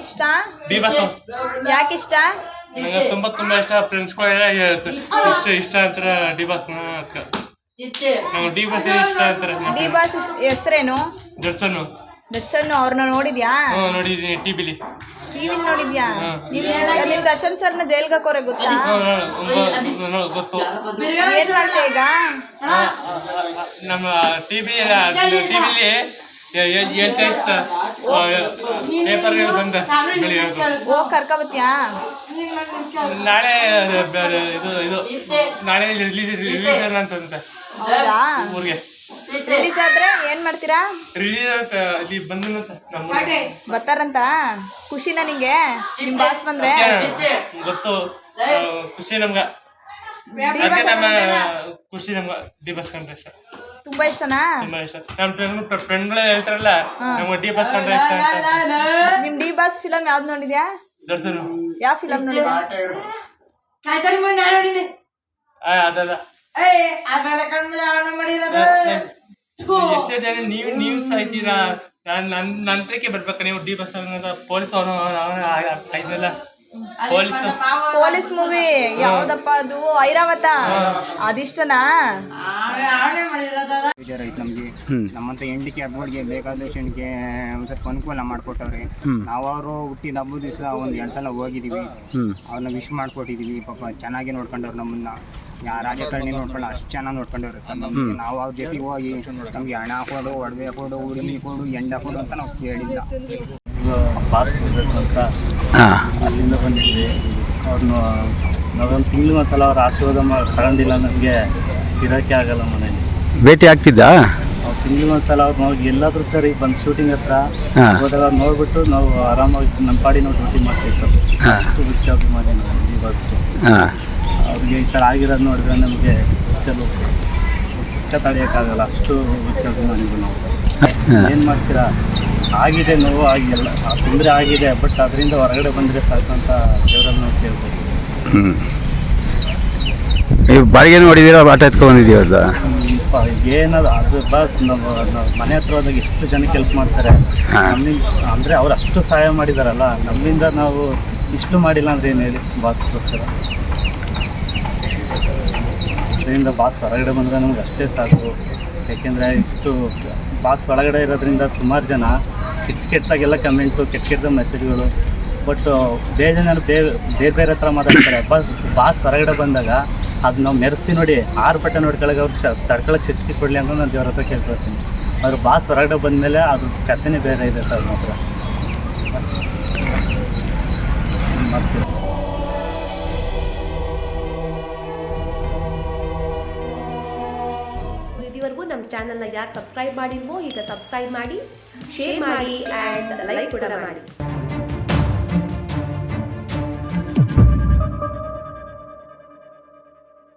ಇಷ್ಟ? D boss ಯಾಕೆ ಇಷ್ಟ? ನಂಗೆ ತುಂಬಾ ಇಷ್ಟ. ಫ್ರೆಂಡ್ಸ್ಗಳೆಲ್ಲ ಇಷ್ಟ ಅಂತಾರೆ ಡಿ ಬಾಸ್. ನಂಗೆ ಡಿ ಬಾಸ್ ಇಷ್ಟ ಅಂತಾರೆ. ಡಿ ಬಾಸ್ ಹೆಸರೇನು? ದರ್ಶನ್ ಅವ್ರನ್ನ ನೋಡಿದ್ಯಾ? ನೋಡಿದೀನಿ ಟಿವಿಲಿ ನೋಡಿದ್ಯಾ? ನಿಮ್ ದರ್ಶನ್ ಸರ್ನ ಜೈಲ್ಗೆ ಹಾಕೋರೆ ಗೊತ್ತಾ? ಗೊತ್ತು. ಏನ್ ಮಾಡ್ತೀಯ ಈಗ? ನಮ್ಮ ಟಿವಿಲಿ ಹೇಳ್ತಾ ಇತ್ತ ಪೇಪರ್ ಬಂದ ಹೋಗ್ ಕರ್ಕೊಬತ್ತೀಯಾ? ನಾಳೆ ನಾಳೆ ರಿಲೀಸ್ ಅಂತಂತೆ. ಹೌದಾ? ಊರಿಗೆ ರಿಲೀಸ್ ಆದ್ರೆ ಏನ್ ಮಾಡ್ತೀರಾ? ರಿಲೀಸ್ ಬಂದಂತ ಬರ್ತಾರಂತ ಖುಷಿನ ನಿಂಗೆ? ನಿಮ್ ಬಾಸ್ ಬಂದ್ರೆ? ಗೊತ್ತು, ಖುಷಿ ನಮ್ಗ. ಖುಷಿ ನಮ್ಗ ಡಿ ಬಾಸ್ ಕಂಡ್ರೆ ಇಷ್ಟ. ತುಂಬಾ ಇಷ್ಟನಾ? ತುಂಬಾ ಇಷ್ಟ. ನಮ್ಮ ಫ್ರೆಂಡ್ಗಳೇ ಹೇಳ್ತಾರಲ್ಲ ನಮ್ಗೆ ಡಿ ಬಾಸ್ ಕಂಡ್ರೆ ಇಷ್ಟ ಅಂತ. ನಿಮ್ ಡಿ ಬಾಸ್ ಫಿಲಮ್ ಯಾವ್ದು ನೋಡಿದ್ಯಾ? ದರ್ಶನ್. ಯಾವ ಫಿಲಮ್ ನೋಡಿದ್ಯಾ? ಅದಲ್ಲ. ಎಷ್ಟೇ ಜನ ನೀವು ಸಾಯ್ತೀರಾ, ನಂತರಕ್ಕೆ ಬರ್ಬೇಕ ನೀವು ಡಿ ಬಾಸ್ ಪೊಲೀಸ್ ಆಯ್ತಲ್ಲ. ಪೊಲೀಸ್ ಮೂವಿ ಯಾವ್ದಪ್ಪ ಅದು? ಐರಾವತ. ಅದಿಷ್ಟನಾ? ನಮ್ಗೆ ನಮ್ಮಂತ ಹೆಂಡಿಕೆ ಹಬ್ಬಗಳಿಗೆ ಬೇಕಾದಷ್ಟು ಹೆಣ್ಣಿಗೆ ಒಂದ್ ಸ್ವಲ್ಪ ಅನುಕೂಲ ಮಾಡ್ಕೊಟ್ಟವ್ರೆ. ನಾವು ಅವರು ಹುಟ್ಟಿದ ಹಬ್ಬದ ದಿವಸ ಒಂದ್ 2 ಸಲ ಹೋಗಿದೀವಿ. ಅವ್ರನ್ನ ವಿಶ್ ಮಾಡ್ಕೊಟ್ಟಿದೀವಿ. ಪಾಪ ಚೆನ್ನಾಗಿ ನೋಡ್ಕೊಂಡವ್ರು ನಮ್ಮನ್ನ. ರಾಜಕಾರಣಿ ನೋಡ್ಕೊಂಡು ಅಷ್ಟು ಚೆನ್ನಾಗಿ ನೋಡ್ಕೊಂಡವ್ರೆ ಸರ್. ನಾವು ಅವ್ರ ಜೊತೆಗೆ ಹೋಗಿ ನಮ್ಗೆ ಹಣ ಹಾಕೋದು, ಒಡವೆ ಹಾಕೋದು, ಊರಿನ ಹಾಕೋದು, ಎಂಡ್ ಹಾಕೋದು ಅಂತ ನಾವು ಕೇಳಿಲ್ಲ. ಅಂತ ಅಲ್ಲಿಂದ ಬಂದಿದ್ವಿ. ಅವ್ರನ್ನ ನಾವೊಂದು ತಿಂಗಳು ಒಂದ್ಸಲ ಅವ್ರು ಆಶೀರ್ವಾದ ತಗೊಂಡಿಲ್ಲ ನಮಗೆ ಇರೋಕ್ಕೆ ಆಗಲ್ಲ ಮನೇಲಿ. ಭೇಟಿ ಆಗ್ತಿದ್ದ ಅವ್ರು ತಿಂಗಳು ಒಂದ್ಸಲ ಅವ್ರು ನಾವು ಎಲ್ಲಾದ್ರೂ ಸರಿ ಬಂದು ಶೂಟಿಂಗ್ ಹತ್ರ ಹೋದಾಗ ಅವ್ರು ನೋಡ್ಬಿಟ್ಟು ನಾವು ಆರಾಮಾಗಿ ನಮ್ಮ ಪಾಡಿ ನಾವು ಡ್ಯೂಟಿ ಮಾಡ್ತಿತ್ತು. ಅಷ್ಟು ಹುಚ್ಚಾಭಿಮಾನಿ ಈ ಬಸ್ಸು. ಅವ್ರಿಗೆ ಈ ಥರ ಆಗಿರೋದು ನೋಡಿದ್ರೆ ನಮಗೆ ಹುಚ್ಚ ತಡೆಯೋಕ್ಕಾಗಲ್ಲ. ಅಷ್ಟು ಹುಚ್ಚಾಭಿಮಾನಿಗಳು ನಾವು. ಏನು ಮಾಡ್ತೀರಾ, ಆಗಿದೆ ನೋವು ಆಗಿಲ್ಲ, ತೊಂದರೆ ಆಗಿದೆ. ಬಟ್ ಅದರಿಂದ ಹೊರಗಡೆ ಬಂದರೆ ಸಾಕು ಅಂತ ದೇವರಲ್ಲಿ ನಾವು ಕೇಳ್ಬೋದು. ನೀವು ಬಾಡಿಗೆ ನೋಡಿದ್ದೀರಾ? ಆಟ ಎತ್ಕೊಂಡಿದ್ದೀವಲ್ಲ ಏನದು ಅದು ಬಸ್ ನಾವು ಮನೆ ಹತ್ರ ಹೋದಾಗ ಎಷ್ಟು ಜನಕ್ಕೆ ಹೆಲ್ಪ್ ಮಾಡ್ತಾರೆ ನಮ್ಮಿಂದ. ಅಂದರೆ ಅವ್ರು ಅಷ್ಟು ಸಹಾಯ ಮಾಡಿದಾರಲ್ಲ, ನಮ್ಮಿಂದ ನಾವು ಇಷ್ಟು ಮಾಡಿಲ್ಲ ಅಂದರೆ ಏನು ಹೇಳಿ ಬಾಸ್ಗೋಸ್ಕರ. ಅದರಿಂದ ಬಾಸ್ ಹೊರಗಡೆ ಬಂದರೆ ನಮ್ಗೆ ಅಷ್ಟೇ ಸಾಕು. ಯಾಕೆಂದರೆ ಇಷ್ಟು ಬಾಸ್ ಒಳಗಡೆ ಇರೋದ್ರಿಂದ ಸುಮಾರು ಜನ ಕೆಟ್ಟಾಗೆಲ್ಲ ಕಮೆಂಟ್ಸು, ಕೆಟ್ಟ ಮೆಸೇಜ್ಗಳು. ಬಟ್ ಬೇರೆ ಬೇರೆ ಹತ್ರ ಮಾತಾಡ್ತಾರೆ. ಬಾಸ್ ಹೊರಗಡೆ ಬಂದಾಗ ಅದು ನಾವು ಮೆರೆಸ್ತೀವಿ ನೋಡಿ, 6 ಪಟ್ಟೆ ನೋಡ್ಕೊಳ್ಳೋಕೆ ಅವ್ರು ತಡ್ಕೊಳಕ್ಕೆ ಶಕ್ತಿ ಕೊಡಲಿ ಅಂತ ನಾನು ದೇವ್ರ ಹತ್ರ ಕೇಳ್ಕೊಳ್ತೀನಿ. ಅವ್ರು ಬಾಸ್ ಹೊರಗಡೆ ಬಂದಮೇಲೆ ಅದು ಕಥೆನೇ ಬೇರೆ ಇದೆ ಸರ್ ಮಾತ್ರ. ಮತ್ತು ಇದುವರೆಗೂ ನಮ್ಮ ಚಾನಲ್ನ ಯಾರು ಸಬ್ಸ್ಕ್ರೈಬ್ ಮಾಡಿಲ್ವೋ ಈಗ ಸಬ್ಸ್ಕ್ರೈಬ್ ಮಾಡಿ, ಶೇರ್ ಮಾಡಿ ಆ್ಯಂಡ್ ಲೈಕ್ ಕೂಡ ಮಾಡಿ.